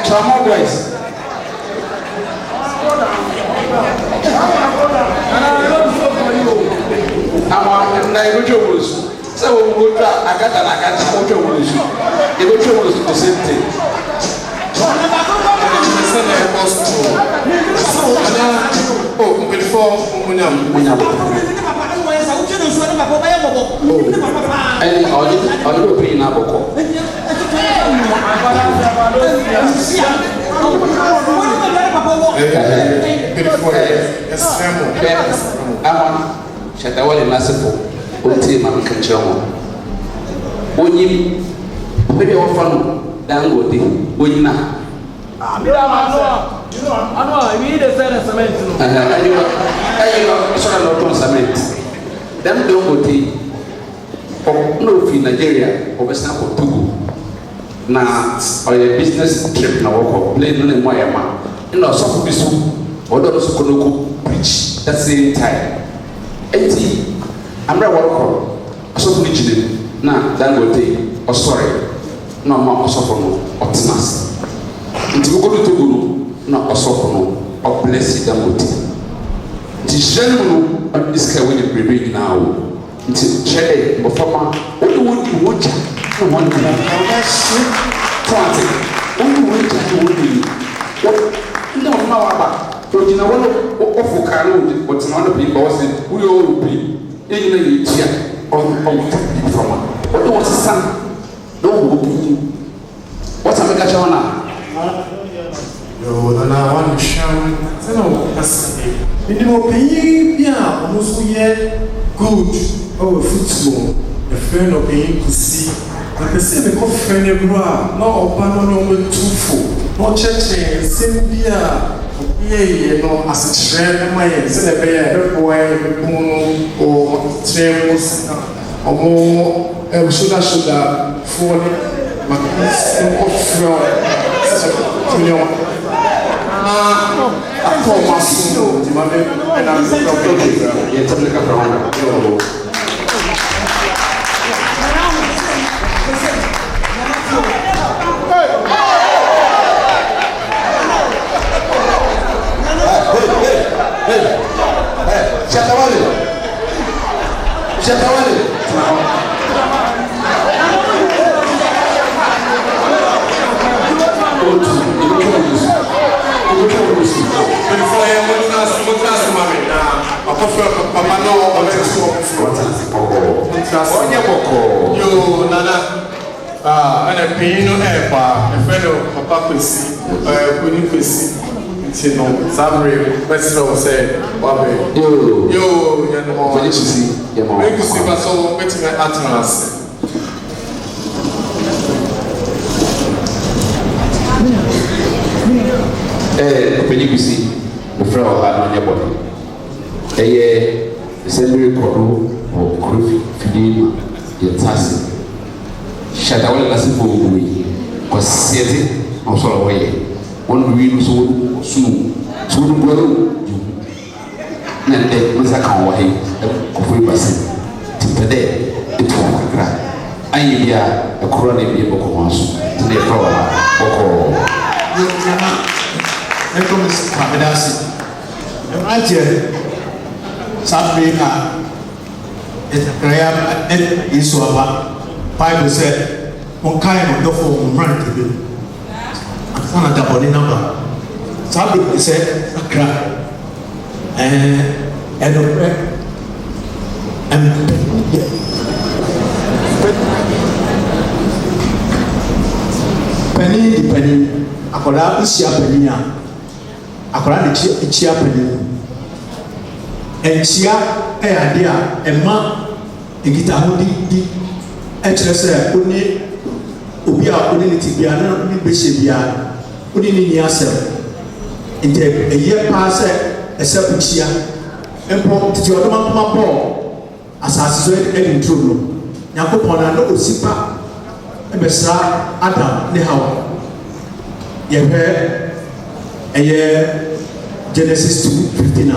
Tramo boys. na ibucho so we go to agata na agata mojo wolusu ibucho wolusu the same thing before munyam and all you pay na boko Shatawale Nasifo, Oti Makanchamo. Onyim, maybe our fun, Dangote, Oyina. I know, we need a certain cement. I know, cement. Then Dangote, no fee Nigeria, or West Africa, Togo. Now, or a business trip now, or plane on a Mayama. You know, some people, or those who preach at the same time. Eti amra worko asofu ni jide na Dangote osore na ma osofo no otenas nti go do Togo na osofo no o bless Dangote nti jenu no adiska we dey prepare na o nti chele bofama o do woja na won na twante o do woja o do nda ma wa ba Ojina wano ofuka no otina wano pe ba wose uri o pe enyina ye tia on from odo wose san no wo pe what am I catch on yo na one sham no kasi ni mo pe bia omo so ye good oh football the friend of being to see na pese me ko friend e bra na oba no no tufo no cheche sembia yeah, no, as a trend, my son, a bear, boy, or tremors, or more, shoulder, for my from I call my soul, and I'm Shatawale. Yo, Nana. And a pino epa, a fellow Papa Quincy, Queen Quincy. You know, Sabri, Western said, yo, you know, when you see, make you see, but so waiting at Atlas. When you see the friend of on your body, a assembly corridor or crew feeding your task. Shatawale Nasifo, because Seti, I'm sorry, away. One real soon, soon, well, and then was a cowboy of Rivers. Today, it was a crack. I hear a chronic people once to the flower or Nicholas Papadasi. And right here, Sabrina, it is so about Bible said, one kind of the form run to do. Sana daboni number. Sabi said a cry. And penny, akola isia penny akola de chia penny. And chia idea emma egita ho di e kire se oni obi a oni ni tibia na ni behye bia oni ni asem ente eye pa se ese kuchia empo titi odoma ma bo asase so e intro no yakopon na no osipa e besra Adam ne Hawa ye eye Genesis 2:15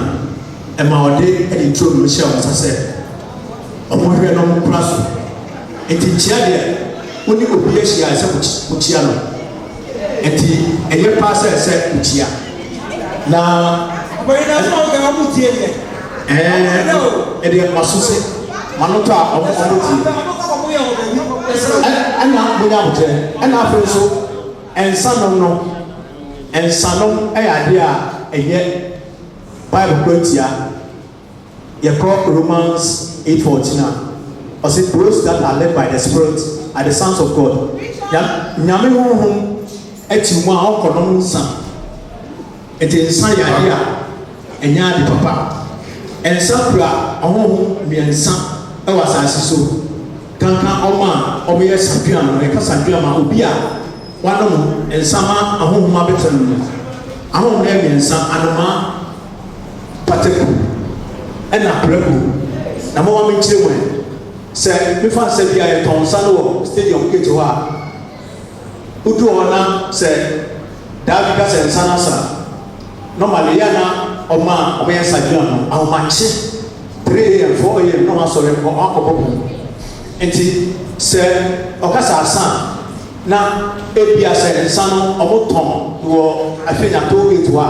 e ma ode e intro no sha asase omo hwe no praso enti chia de oni obi ehia ese kuchia no enti eye pa se ese kuchia na boy na so ga mu tie de e de masose manoto a ɔmo ti ɛna munya abotɛ ɛna afei so nsanom no ɛyɛ adeɛ a ɛyɛ Bible kura tia yɛkɔ Romans 8:14 a ɔsɛ those that are led by the Spirit are the sons of God. Nyame honhom ati mu a ɔkɔ nom nsa eti nsa yɛ adeɛ a ɛnyɛ ade papa nsa kura ɔhonhom mmiɛnsa ɛwɔ asase so kankan ɔmo a ɔmo yɛ sadua no ɛka sadua ma obi a wanom nsa ma ahonhom abɛtɛ no no ahonhom yɛ mmiɛnsa anoma pateku ɛna prɛko na mo wɔn nkyɛn mu sɛ mefa sɛ bi a yɛtɔn nsa no wɔ stadium gate hɔ a wodu hɔ na sɛ daabi ka sɛ nsa no asa normally yɛ na ɔma a ɔbɛyɛ sadua no ahomakye 3 AM 4 AM na ɔmasɔre akɔbɔ mu nti sɛ ɔkasa asa na ebia sɛ nsa no ɔmotɔn wɔ afenyatɔ gate hɔ a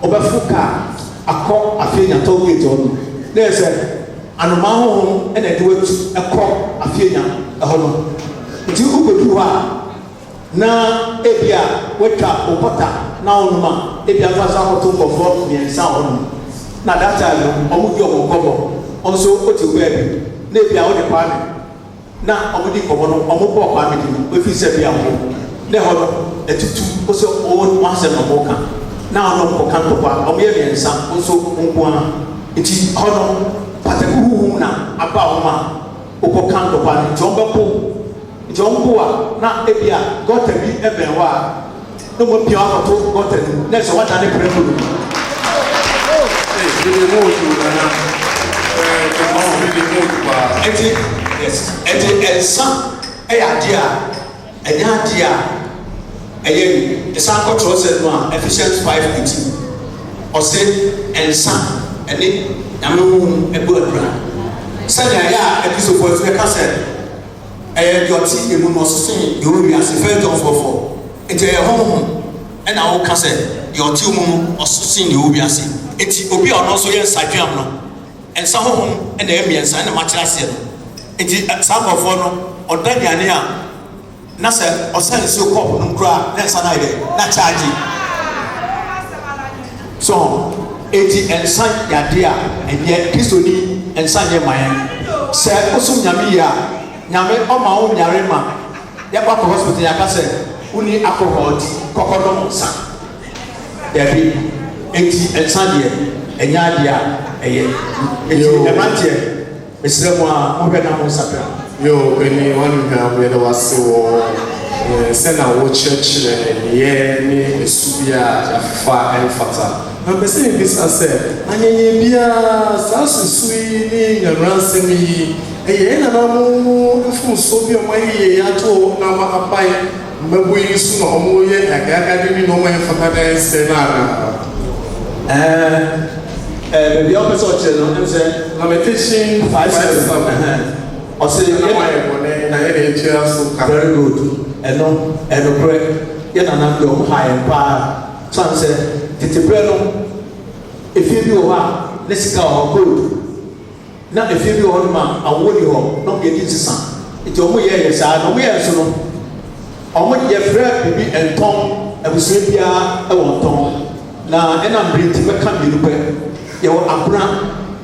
ɔbɛfo kaa akɔ afenyatɔ gate hɔ no na yɛ sɛ anoma ahohom ɛna ɛde watu ɛkɔ afeenya ɛhɔ no nti wokɔduru hɔ a na ebia watwa ɔpɔta na ɔnom a ebia fa sa akɔto nkɔfoɔ mmiɛnsa hɔ no na data no ɔmo di ɔmo nkɔbɔ ɔnso ɔte baabi na ebia ɔde kwame na ɔmo di nkɔbɔ no ɔmo bɔ kwame di no efi sɛ bi akɔ na ɛhɔ no ɛtutu ɔsɛ ɔwɔ asɛm na ɔmo ka na ɔno nkɔka ntɔkwa ɔmo yɛ mmiɛnsa ɔnso nko ara nti hɔ no pataku huhum na aba ɔmo a ɔkɔka ntɔkwa no nti ɔmo bɛpo nti ɔmo po a na ebia gɔta bi ɛbɛn hɔ a na ɔmo pia akɔto gɔta no na ɛsɛ wata ne pɛrɛ mu no. Eti ɛnsa ɛyɛ adeɛ a ɛnyɛ adeɛ a ɛyɛ ɛsan kɔtɔrɔ sɛ no a Ephesians 5:18 ɔsɛ ɛnsa ɛne nyame huhum ɛbɔ adura sɛdeɛ ɛyɛ a episofo ɛfɛ ka sɛ ɛyɛ deɛ ɔte emu na ɔsoso deɛ ɔwi ase fɛn John 4:4 eti ɛyɛ honhom ɛna ɔka sɛ deɛ ɔte emu no ɔsoso deɛ ɔwi ase eti obi a ɔno nso yɛ nsaduam no ɛnsa honhom ɛna ɛyɛ mmiɛnsa ɛna makyerɛ aseɛ no eti saa nkɔfoɔ no ɔda aduane a na sɛ ɔsan nsuo kɔp no nkura na nsa na yɛ na kyaagye so eti nsa yade a ɛnyɛ kristoni nsa nyɛ man sɛ ɔsom nyame yie a nyame ɔma wo nyare ma yɛkɔ akɔ hospital yɛaka sɛ woni alcohol kɔkɔdɔm nsa yɛbi eti nsa deɛ ɛnyɛ adeɛ a ɛyɛ eti ɛmanteɛ mesrɛ mu a mohwɛ na mo nsapra yo ɛni wɔn nyinaa mo yɛ dɛ wase wɔ sɛna wɔkyerɛkyerɛ ɛyɛ ne esu bi a yafa ɛnfata na mpɛsɛ yɛ bisa sɛ anyanya biara saa susu yi ne nyanransɛm yi ɛyɛ ɛnana mo mfomso bi a ɔmo ayɛ yɛ ato na ɔmo abae mmɛbo yi so na ɔmo yɛ agagade bi na ɔmo ɛnfata dɛ ɛsɛ na ana baabi a ɔpɛ sɛ ɔkyerɛ no ɛm sɛ Lamentation 5:7 ɔsɛ na yɛde akyerɛ so ka very good ɛnokorɛ yɛ nanam deɛ ɔmo ha yɛn paa san sɛ tetebrɛ no efie bi wɔ hɔ a ne sika wɔ hɔ gold na efie bi wɔ hɔ no ma awo ni hɔ na ɔmo yɛ di nsesa nti ɔmo yɛ saa na ɔmo yɛ nso no ɔmo yɛfrɛ bibi ɛntɔn abusua biara ɛwɔ ntɔn na ɛnam bere nti bɛka mmienu pɛ yɛwɔ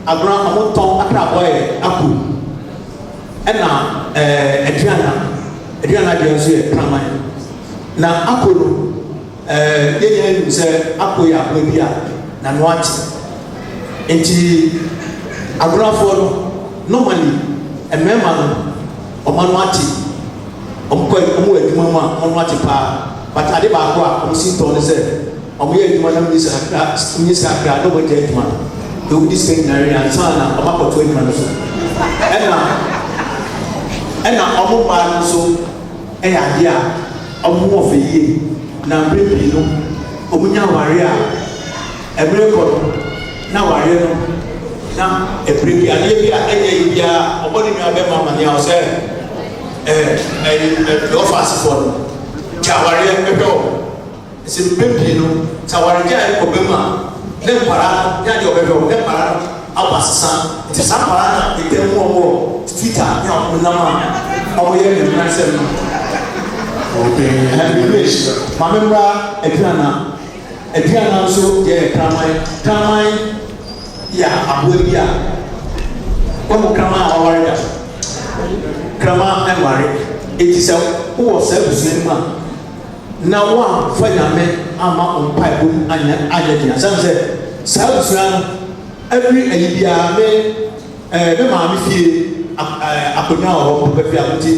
agorɔ ɔmo tɔn akrabɔ yɛ ako ɛna aduana deɛ nso yɛ kraman na ako no yɛnyɛ anim sɛ ako yɛ aboa bi a n'ano ate nti agorɔfoɔ no normally mmarima no ɔmo ano ate ɔmo wɔ adwuma mu a ɔmo ano ate paa but ade baako a ɔmo si ntɔn no sɛ ɔmo yɛ adwuma na ɔmo yi sika akra na ɔmo gya adwuma no ewu di sika nyinaa yɛ ansa na ɔmo akɔto adwuma no so ɛna ɔmo baa no nso ɛyɛ adeɛ a ɔmo wɔ fɛ yie na mbere pii no ɔmo nya aware a ɛmere kɔ no na aware no na ebere bi adeɛ bi a ɛnyɛ yi bi a ɔbɔ ne nua bɛma amane a ɔsɛ deɛ ɔfa asefoɔ no gya aware ɛhwɛ wɔ ɛsɛ mbere pii no sɛ aware gya ɛkɔ bɛmu a ne mpara no ne adeɛ ɔbɛhwɛ wɔ ne mpara no abasasa nti saa paa na ɛtɛm mu ɔwɔ Twitter ne ɔmo nam a ɔmo yɛ ne mmeransɛm no maame mmra aduana nso yɛ kraman yɛ aboa bi a wɔn kraman a wɔware da kraman ɛware eti sɛ wowɔ saa abusua no mu a na wɔamfa nyame ama mpaebɔ mu anyɛ gyina sane sɛ saa abusua no every ayi biara me maame fie akonnwa wɔ hɔ bɛfi akote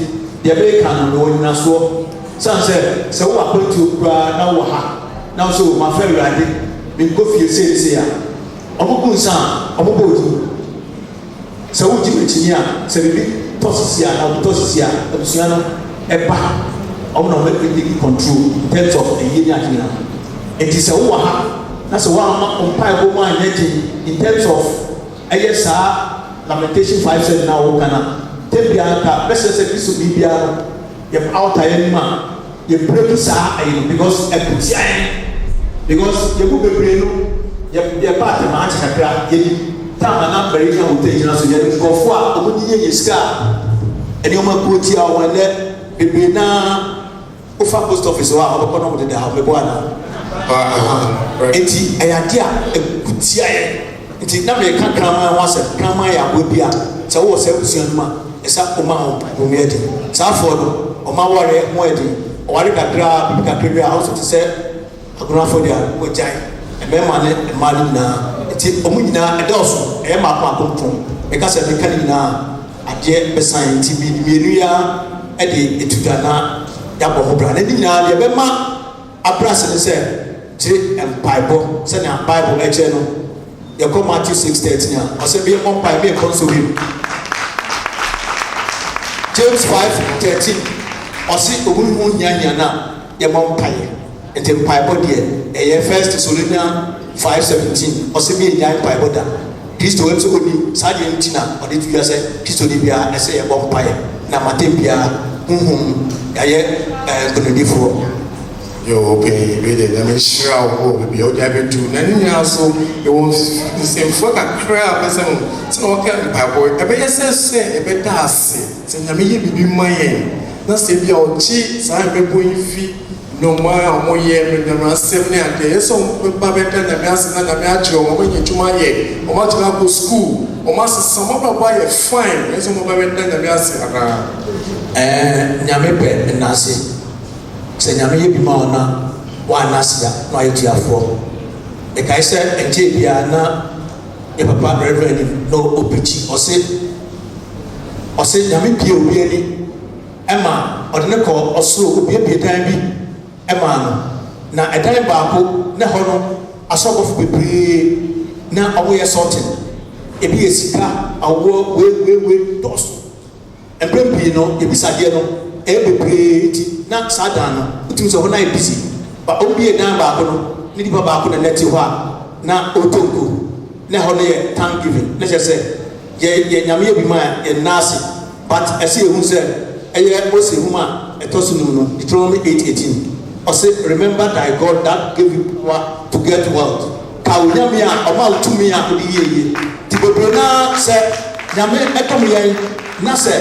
deɛ bɛka no na wɔnyina soɔ sane sɛ wowɔ akwantuo koraa na wowɔ ha na wo sɛ mafa awurade menkɔ fie seesei a ɔmobɔ nsa a ɔmobɔ ɔdi sɛ wogye m'akyini a sɛ biribi tɔ sisi a na wotɔ sisi a abusua no ɛba ɔmo na ɔmɛdigi control in terms of ɛyie ne akyini no enti sɛ wowɔ ha na sɛ woama mpaebɔ mu anyɛ gye in terms of ɛyɛ saa lamentation 5:7 na woka na tɛm biara ka bɛsɛ sɛ kristo biribiara no yɛ awtaeɛ no mu a yɛbrɛku saa ɛyɛ no because ɛkutia yɛn because yɛbu bebree no yɛba atɛma akye kakra yɛni taama na mbɛrɛ gyina wotɛ gyina so yɛde nkɔfoɔ a ɔmo nyɛ yɛ sika a ɛne ɔmo akuo tia ɔmo ɛnɛ bebree naa wofa post office hɔ a ɔbɛkɔ na ɔmo deda ha ɔbɛbɔ ana eti ɛyɛ ade a ɛkutia yɛn nti na mɛka kraman ho asɛm kraman yɛ aboa bi a sɛ wowɔ sɛ abusua no mu a ɛsa ɔma ho ɔmo yɛ den saa afoɔ no ɔma aware ho yɛ den ɔware kakra bibi kakra bi a ɔso te sɛ agonafo deɛ wɔgyae mmarima ne mmaa no nyinaa nti ɔmo nyinaa ɛdɔɔso ɛyɛ maako ɛka sɛ meka ne nyinaa adeɛ bɛsan nti mmienu ya ɛde etuta na yabɔ ho bra na ne nyinaa deɛ bɛma abrase ne sɛ kyerɛ mpaebɔ sɛnea Bible ɛkyerɛ no yɛkɔ Matthew 6:13 a ɔsɛ bi ɛkɔ mpae bi ɛkɔ nso bi James 5:13 ɔsi ohun ho nyanya na yɛmɔ mpae nti mpaebɔ deɛ ɛyɛ 1 Thessalonians 5:17 ɔsi bi yɛ mpaebɔ da Kristo wɔ nso oni saa deɛ nti na ɔde tu yɛ sɛ Kristo de bia ɛsɛ yɛbɔ mpae na matem bia huhum yɛayɛ nkonodifoɔ yo okay be there na me shira wo be o da be do na ni aso e won nsemfo kakra a pese mo se no ka Bible e be yesese e be da ase se na me ye bibi mayen na se bia o chi sa be boyfi no ma mo ye me na asem ne ade yeso ba be da na me ase na me agye o mo nye tuma ye o ma tuna go school o ma se some ba ye fine yeso mo ba be da na me ase ara nyame pe na ase sɛ nyame yɛ bi ma ɔna wɔana asia na ɔyɛ tuafoɔ ɛkae sɛ ɛnkyɛ biara na yɛ papa reverend na ɔpɛkyi ɔse nyame bie obi ani ɛma ɔde ne kɔ ɔsoro obiebie dan bi ɛma no na ɛdan baako ne hɔ no asɔbɔfo bebree na ɔmoyɛ sɔten ebi yɛ sika awoɔ weeweewe dɔso ɛbrɛ pii no ebisadeɛ no ɛyɛ bebree ti na saa dan no wotumi sɛ hɔ no ayɛ busy ba ɔmbie dan baako no ne nipa baako na nɛte hɔ a na ɔtonko ne hɔ no yɛ thanksgiving ne kyerɛ sɛ yɛ nyame yɛ bi ma yɛ nnaase but ɛsɛ yɛhu sɛ ɛyɛ Mose hum a ɛtɔ so num no Deuteronomy 8:18 ɔsɛ remember thy God that gave you power to get wealth ka wo nyame a ɔma wo tumi a wode yie nti bebree naa sɛ nyame ɛtɔm yɛn na sɛ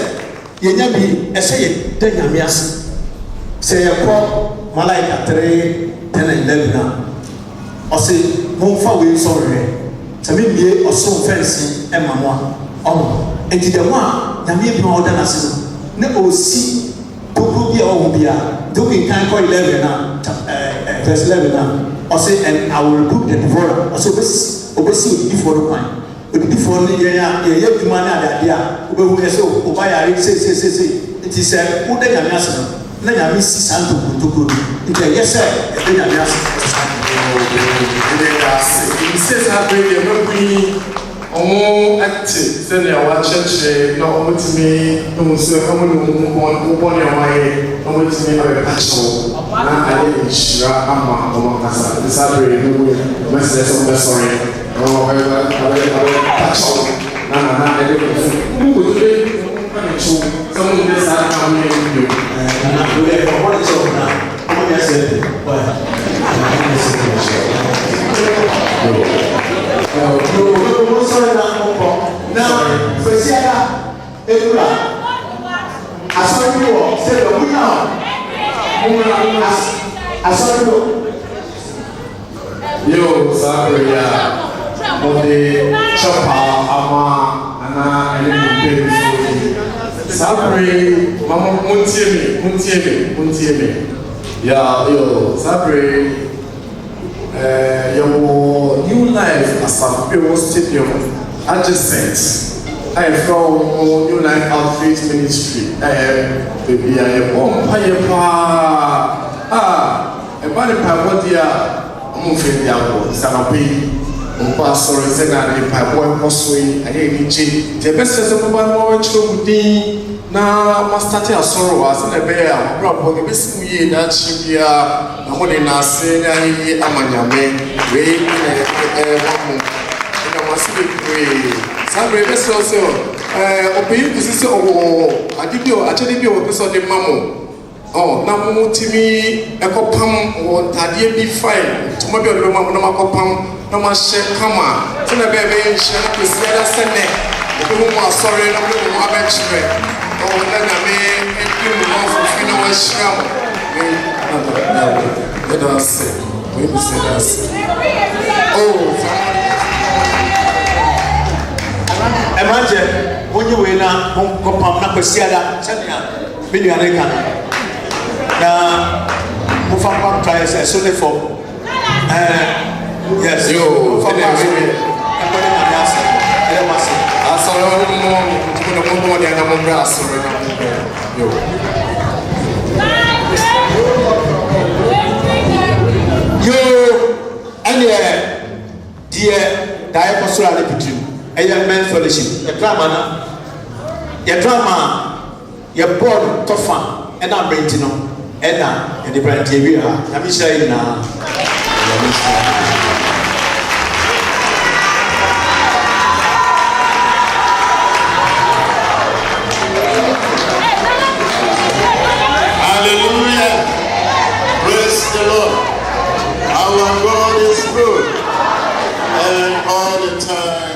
yɛnya bi ɛsɛ yɛ da nyame ase sɛ yɛkɔ Malaika 3:10-11 a ɔsɛ momfa wei nsɔrehwɛ sɛ membie ɔsoro mfɛnse ɛma mo a ɔmo enti dɛ mo a nyame bi ma ɔda n'ase no ne ɔsi tokuro bi a ɔwɔ biara nti wokenkan kɔ 11 a verse 11 a ɔsɛ and I will rebuke the devourer ɔsɛ obɛsi odidifoɔ no kwan odidifoɔ no yɛyɛ adwuma ne adeade a wobɛhu yɛ sɛ woba yare seesei nti sɛ woda nyame ase no na nyame si saa ntokuro nti ɛyɛ sɛ ɛda nyame ase se saa bere deɛ mɛbui ɔmo ate sɛnea wakyerɛkyerɛ na ɔmo tumi ehu sɛ ɔmo ne ɔmo ne ɔmo ayɛ ɔmo tumi abɛka kyɛw na ayɛ nhyira ama ɔmo kasa ne saa bere deɛ mɛbui mɛsrɛ sɛ ɔmo bɛsɔre ɔmo abɛka kyɛw na ɛde kɔfu ɔmo kɔ tumi ɔmo ka ne kyɛw sɛ ɔmo ne saa aka ɔmo yɛ bio na ɔmo ne kyɛw na ɔmo ne asɛ No, sorry, now, Presiada, Edura, I saw you, said the winner. I saw you. Yo, sorry, Monday, Chopper, Ama, and I Sabri, Mama Muntiemi. Yeah, yo, Sabri, your new life as a Pure Stadium adjacent. I am from New Life Outreach Ministry. Baby, I am on Payapa. A body Papodia, Mufia, Sanapi. Pastor is a pipe posway, I ain't the best as a mobile children. Now, must start a sorrow as in a bear, probably miss me that she be a money say, Amanyame, way in a massive way. Some best also, obey position or I did you actually be a person of mammo. Oh, now Mutimi, a copam or Tadia be fine. Tomorrow, no copam, no more share come. So the baby shall be said as a neck. The woman sorry, no more bench. Oh, then I may you know for no sham. Let us say, we will say us. Oh, imagine when you win a home copam, not Presiada, Chania, Billion. Now, Mufapa tries a solid for yes, you for dear Diapostal between a young man fellowship, a drama, your board tough and I'm renting on. Edna and the brand TV. I'm saying now. Hallelujah. Praise the Lord. Our God is good and all the time.